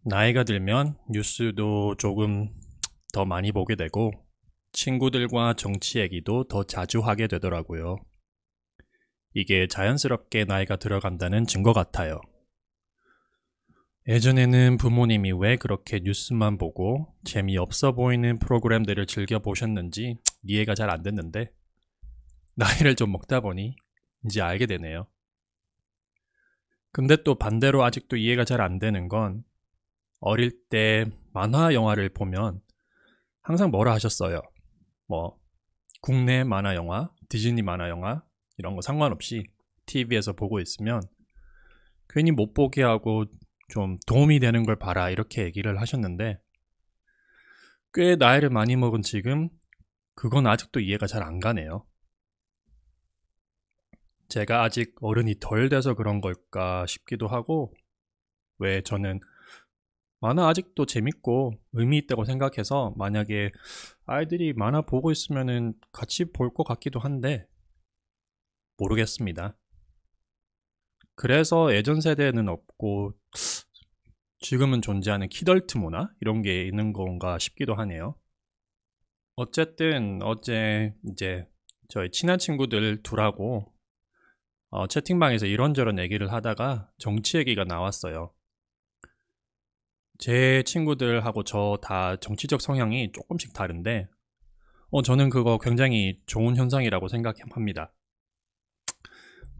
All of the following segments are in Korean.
나이가 들면 뉴스도 조금 더 많이 보게 되고 친구들과 정치 얘기도 더 자주 하게 되더라고요. 이게 자연스럽게 나이가 들어간다는 증거 같아요. 예전에는 부모님이 왜 그렇게 뉴스만 보고 재미없어 보이는 프로그램들을 즐겨 보셨는지 이해가 잘 안 됐는데 나이를 좀 먹다 보니 이제 알게 되네요. 근데 또 반대로 아직도 이해가 잘 안 되는 건 어릴 때 만화 영화를 보면 항상 뭐라 하셨어요? 뭐 국내 만화 영화, 디즈니 만화 영화 이런 거 상관없이 TV에서 보고 있으면 괜히 못 보게 하고 좀 도움이 되는 걸 봐라 이렇게 얘기를 하셨는데 꽤 나이를 많이 먹은 지금 그건 아직도 이해가 잘 안 가네요. 제가 아직 어른이 덜 돼서 그런 걸까 싶기도 하고 왜 저는 만화 아직도 재밌고 의미 있다고 생각해서 만약에 아이들이 만화 보고 있으면은 같이 볼 것 같기도 한데 모르겠습니다. 그래서 예전 세대는 없고 지금은 존재하는 키덜트 문화 이런 게 있는 건가 싶기도 하네요. 어쨌든 어제 이제 저희 친한 친구들 둘하고 채팅방에서 이런저런 얘기를 하다가 정치 얘기가 나왔어요. 제 친구들하고 저 다 정치적 성향이 조금씩 다른데 저는 그거 굉장히 좋은 현상이라고 생각합니다.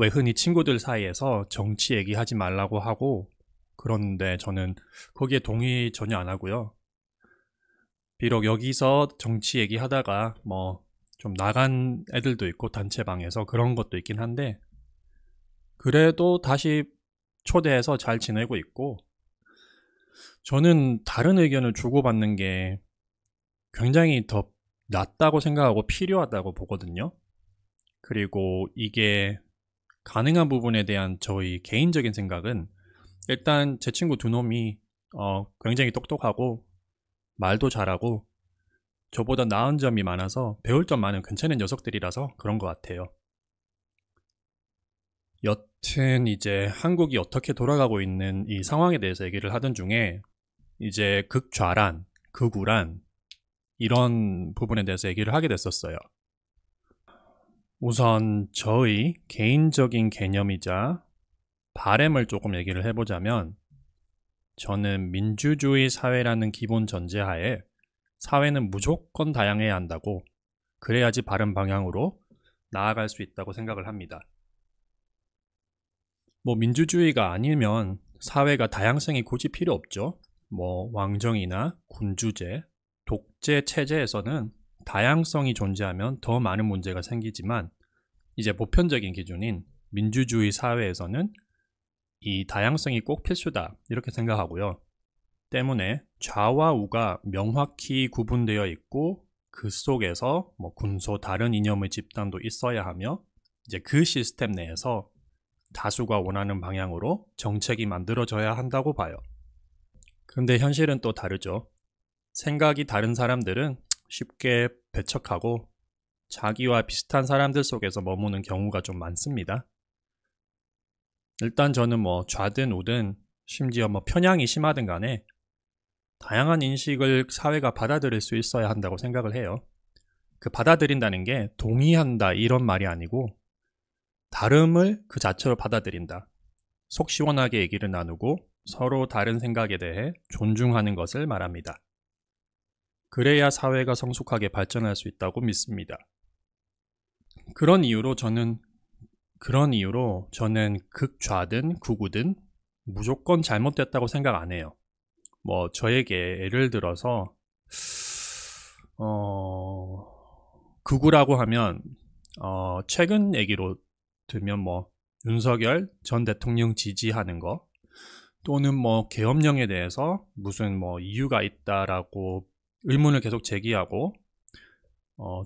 왜 흔히 친구들 사이에서 정치 얘기하지 말라고 하고 그러는데 저는 거기에 동의 전혀 안 하고요. 비록 여기서 정치 얘기하다가 뭐 좀 나간 애들도 있고 단체방에서 그런 것도 있긴 한데 그래도 다시 초대해서 잘 지내고 있고 저는 다른 의견을 주고받는 게 굉장히 더 낫다고 생각하고 필요하다고 보거든요. 그리고 이게 가능한 부분에 대한 저희 개인적인 생각은 일단 제 친구 두 놈이 굉장히 똑똑하고 말도 잘하고 저보다 나은 점이 많아서 배울 점 많은 괜찮은 녀석들이라서 그런 것 같아요. 여튼 이제 한국이 어떻게 돌아가고 있는 이 상황에 대해서 얘기를 하던 중에 이제 극좌란, 극우란 이런 부분에 대해서 얘기를 하게 됐었어요. 우선 저의 개인적인 개념이자 바램을 조금 얘기를 해보자면 저는 민주주의 사회라는 기본 전제하에 사회는 무조건 다양해야 한다고 그래야지 바른 방향으로 나아갈 수 있다고 생각을 합니다. 뭐 민주주의가 아니면 사회가 다양성이 굳이 필요 없죠. 뭐 왕정이나 군주제, 독재 체제에서는 다양성이 존재하면 더 많은 문제가 생기지만 이제 보편적인 기준인 민주주의 사회에서는 이 다양성이 꼭 필수다 이렇게 생각하고요. 때문에 좌와 우가 명확히 구분되어 있고 그 속에서 뭐 군소 다른 이념의 집단도 있어야 하며 이제 그 시스템 내에서 다수가 원하는 방향으로 정책이 만들어져야 한다고 봐요. 근데 현실은 또 다르죠. 생각이 다른 사람들은 쉽게 배척하고 자기와 비슷한 사람들 속에서 머무는 경우가 좀 많습니다. 일단 저는 뭐 좌든 우든 심지어 뭐 편향이 심하든 간에 다양한 인식을 사회가 받아들일 수 있어야 한다고 생각을 해요. 그 받아들인다는 게 동의한다 이런 말이 아니고 다름을 그 자체로 받아들인다. 속 시원하게 얘기를 나누고 서로 다른 생각에 대해 존중하는 것을 말합니다. 그래야 사회가 성숙하게 발전할 수 있다고 믿습니다. 그런 이유로 저는 극좌든 극우든 무조건 잘못됐다고 생각 안 해요. 뭐 저에게 예를 들어서 극우라고 하면 최근 얘기로 들면 뭐 윤석열 전 대통령 지지하는 거 또는 뭐 계엄령에 대해서 무슨 뭐 이유가 있다라고 의문을 계속 제기하고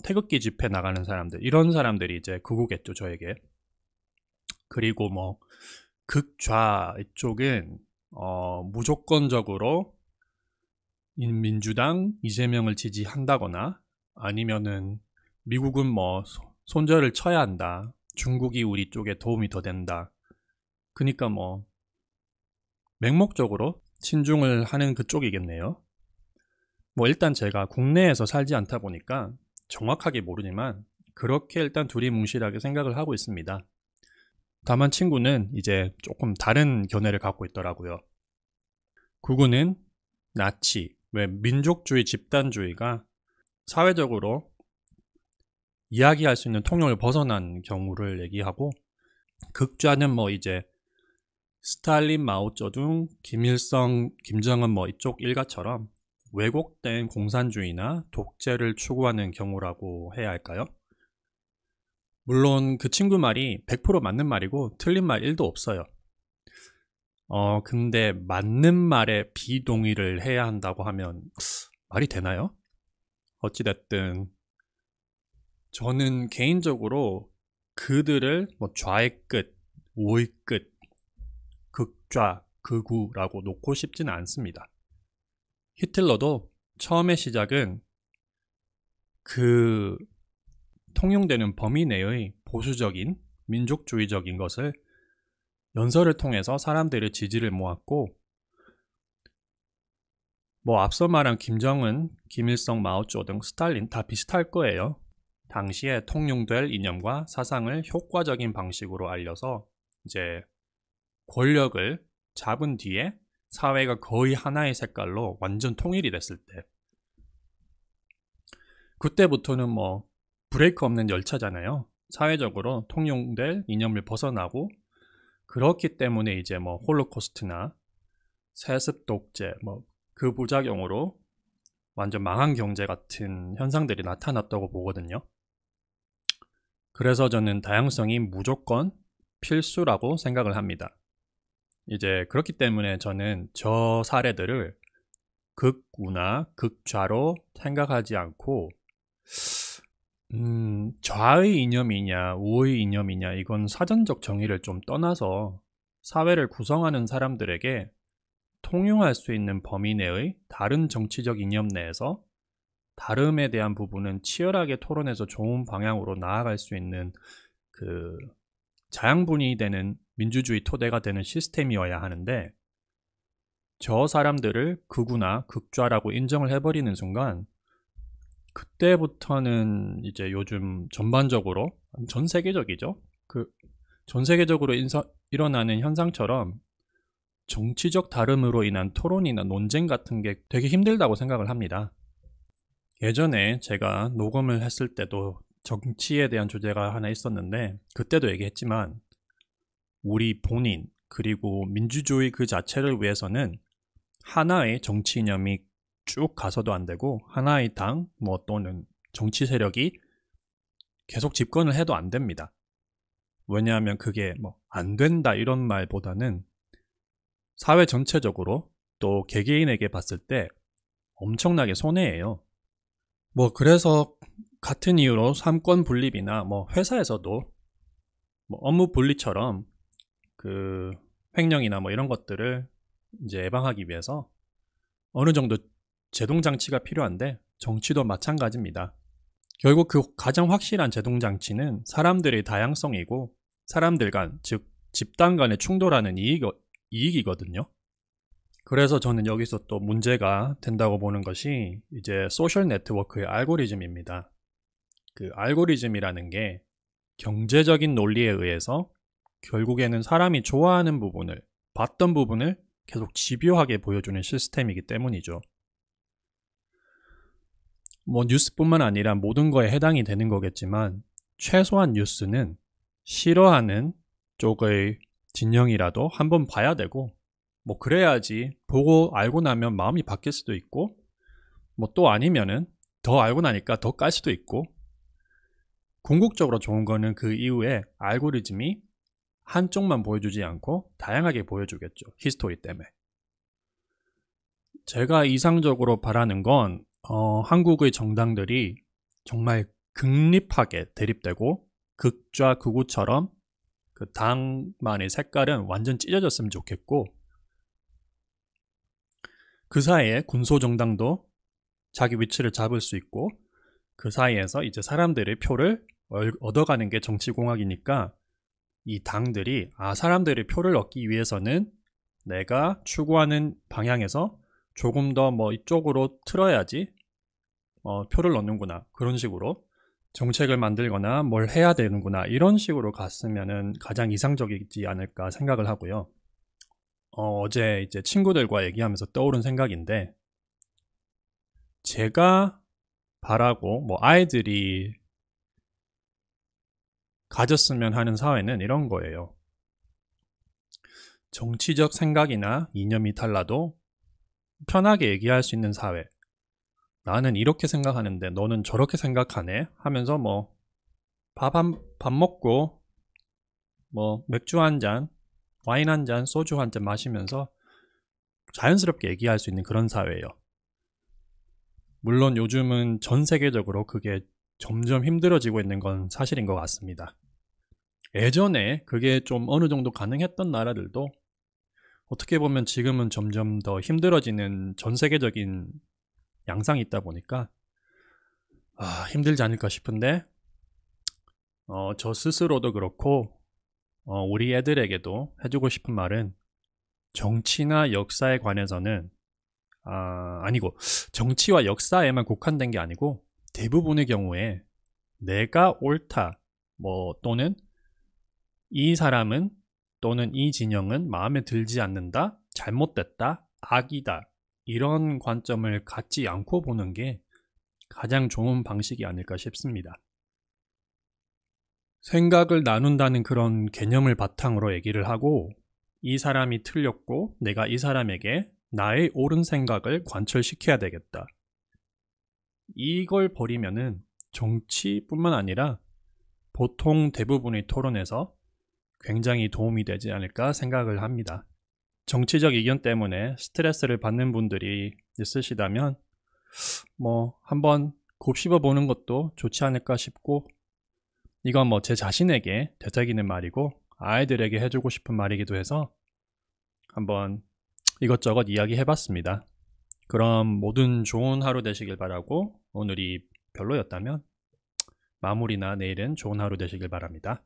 태극기 집회 나가는 사람들 이런 사람들이 이제 극우겠죠 저에게. 그리고 뭐 극좌 이쪽은 무조건적으로 민주당 이재명을 지지한다거나 아니면은 미국은 뭐 손절을 쳐야 한다. 중국이 우리 쪽에 도움이 더 된다. 그러니까 뭐 맹목적으로 친중을 하는 그쪽이겠네요. 뭐 일단 제가 국내에서 살지 않다 보니까 정확하게 모르지만 그렇게 일단 둘이 뭉실하게 생각을 하고 있습니다. 다만 친구는 이제 조금 다른 견해를 갖고 있더라고요. 구구는 나치, 왜 민족주의, 집단주의가 사회적으로 이야기할 수 있는 통용을 벗어난 경우를 얘기하고, 극좌는 뭐 이제 스탈린, 마오쩌둥, 김일성, 김정은 뭐 이쪽 일가처럼 왜곡된 공산주의나 독재를 추구하는 경우라고 해야 할까요? 물론 그 친구 말이 100% 맞는 말이고 틀린 말 1도 없어요. 근데 맞는 말에 비동의를 해야 한다고 하면 말이 되나요? 어찌됐든 저는 개인적으로 그들을 뭐 좌의 끝, 우의 끝, 극좌, 극우라고 놓고 싶지는 않습니다. 히틀러도 처음의 시작은 그 통용되는 범위 내의 보수적인 민족주의적인 것을 연설을 통해서 사람들의 지지를 모았고, 뭐 앞서 말한 김정은, 김일성, 마오쩌둥, 스탈린 다 비슷할 거예요. 당시에 통용될 이념과 사상을 효과적인 방식으로 알려서 이제 권력을 잡은 뒤에 사회가 거의 하나의 색깔로 완전 통일이 됐을 때, 그때부터는 뭐 브레이크 없는 열차잖아요. 사회적으로 통용될 이념을 벗어나고, 그렇기 때문에 이제 뭐 홀로코스트나 세습 독재 뭐 그 부작용으로 완전 망한 경제 같은 현상들이 나타났다고 보거든요. 그래서 저는 다양성이 무조건 필수라고 생각을 합니다. 이제 그렇기 때문에 저는 저 사례들을 극우나 극좌로 생각하지 않고, 좌의 이념이냐 우의 이념이냐 이건 사전적 정의를 좀 떠나서 사회를 구성하는 사람들에게 통용할 수 있는 범위 내의 다른 정치적 이념 내에서 다름에 대한 부분은 치열하게 토론해서 좋은 방향으로 나아갈 수 있는 그 자양분이 되는 민주주의 토대가 되는 시스템이어야 하는데, 저 사람들을 극우나 극좌라고 인정을 해버리는 순간 그때부터는 이제 요즘 전반적으로 전 세계적이죠. 전 세계적으로 일어나는 현상처럼 정치적 다름으로 인한 토론이나 논쟁 같은 게 되게 힘들다고 생각을 합니다. 예전에 제가 녹음을 했을 때도 정치에 대한 주제가 하나 있었는데, 그때도 얘기했지만 우리 본인 그리고 민주주의 그 자체를 위해서는 하나의 정치 이념이 쭉 가서도 안 되고 하나의 당 뭐 또는 정치 세력이 계속 집권을 해도 안 됩니다. 왜냐하면 그게 뭐 안 된다 이런 말보다는 사회 전체적으로 또 개개인에게 봤을 때 엄청나게 손해예요. 뭐 그래서 같은 이유로 삼권 분립이나 뭐 회사에서도 뭐 업무 분리처럼 그 횡령이나 뭐 이런 것들을 이제 예방하기 위해서 어느 정도 제동장치가 필요한데, 정치도 마찬가지입니다. 결국 그 가장 확실한 제동장치는 사람들의 다양성이고 사람들 간, 즉 집단 간의 충돌하는 이익이거든요. 그래서 저는 여기서 또 문제가 된다고 보는 것이 이제 소셜 네트워크의 알고리즘입니다. 그 알고리즘이라는 게 경제적인 논리에 의해서 결국에는 사람이 좋아하는 부분을, 봤던 부분을 계속 집요하게 보여주는 시스템이기 때문이죠. 뭐 뉴스뿐만 아니라 모든 거에 해당이 되는 거겠지만, 최소한 뉴스는 싫어하는 쪽의 진영이라도 한번 봐야 되고, 뭐 그래야지 보고 알고 나면 마음이 바뀔 수도 있고, 뭐 또 아니면은 더 알고 나니까 더 깔 수도 있고, 궁극적으로 좋은 거는 그 이후에 알고리즘이 한쪽만 보여주지 않고 다양하게 보여주겠죠. 히스토리 때문에. 제가 이상적으로 바라는 건 한국의 정당들이 정말 극립하게 대립되고 극좌 극우처럼 그 당만의 색깔은 완전 찢어졌으면 좋겠고, 그 사이에 군소정당도 자기 위치를 잡을 수 있고, 그 사이에서 이제 사람들의 표를 얻어가는 게 정치공학이니까 이 당들이 사람들의 표를 얻기 위해서는 내가 추구하는 방향에서 조금 더 뭐 이쪽으로 틀어야지 표를 넣는구나, 그런 식으로 정책을 만들거나 뭘 해야 되는구나, 이런 식으로 갔으면 가장 이상적이지 않을까 생각을 하고요. 어제 이제 친구들과 얘기하면서 떠오른 생각인데, 제가 바라고 뭐 아이들이 가졌으면 하는 사회는 이런 거예요. 정치적 생각이나 이념이 달라도 편하게 얘기할 수 있는 사회. 나는 이렇게 생각하는데 너는 저렇게 생각하네 하면서 뭐 밥 먹고 뭐 맥주 한 잔, 와인 한 잔, 소주 한 잔 마시면서 자연스럽게 얘기할 수 있는 그런 사회예요. 물론 요즘은 전 세계적으로 그게 점점 힘들어지고 있는 건 사실인 것 같습니다. 예전에 그게 좀 어느 정도 가능했던 나라들도 어떻게 보면 지금은 점점 더 힘들어지는 전 세계적인 양상이 있다 보니까 힘들지 않을까 싶은데, 저 스스로도 그렇고 우리 애들에게도 해주고 싶은 말은, 정치나 역사에 관해서는 아니고 정치와 역사에만 국한된 게 아니고 대부분의 경우에 내가 옳다 뭐 또는 이 사람은 또는 이 진영은 마음에 들지 않는다, 잘못됐다, 악이다, 이런 관점을 갖지 않고 보는 게 가장 좋은 방식이 아닐까 싶습니다. 생각을 나눈다는 그런 개념을 바탕으로 얘기를 하고, 이 사람이 틀렸고 내가 이 사람에게 나의 옳은 생각을 관철시켜야 되겠다, 이걸 버리면은 정치뿐만 아니라 보통 대부분의 토론에서 굉장히 도움이 되지 않을까 생각을 합니다. 정치적 의견 때문에 스트레스를 받는 분들이 있으시다면 뭐 한번 곱씹어 보는 것도 좋지 않을까 싶고, 이건 뭐 제 자신에게 되새기는 말이고 아이들에게 해주고 싶은 말이기도 해서 한번 이것저것 이야기해 봤습니다. 그럼 모든 좋은 하루 되시길 바라고, 오늘이 별로였다면 마무리나 내일은 좋은 하루 되시길 바랍니다.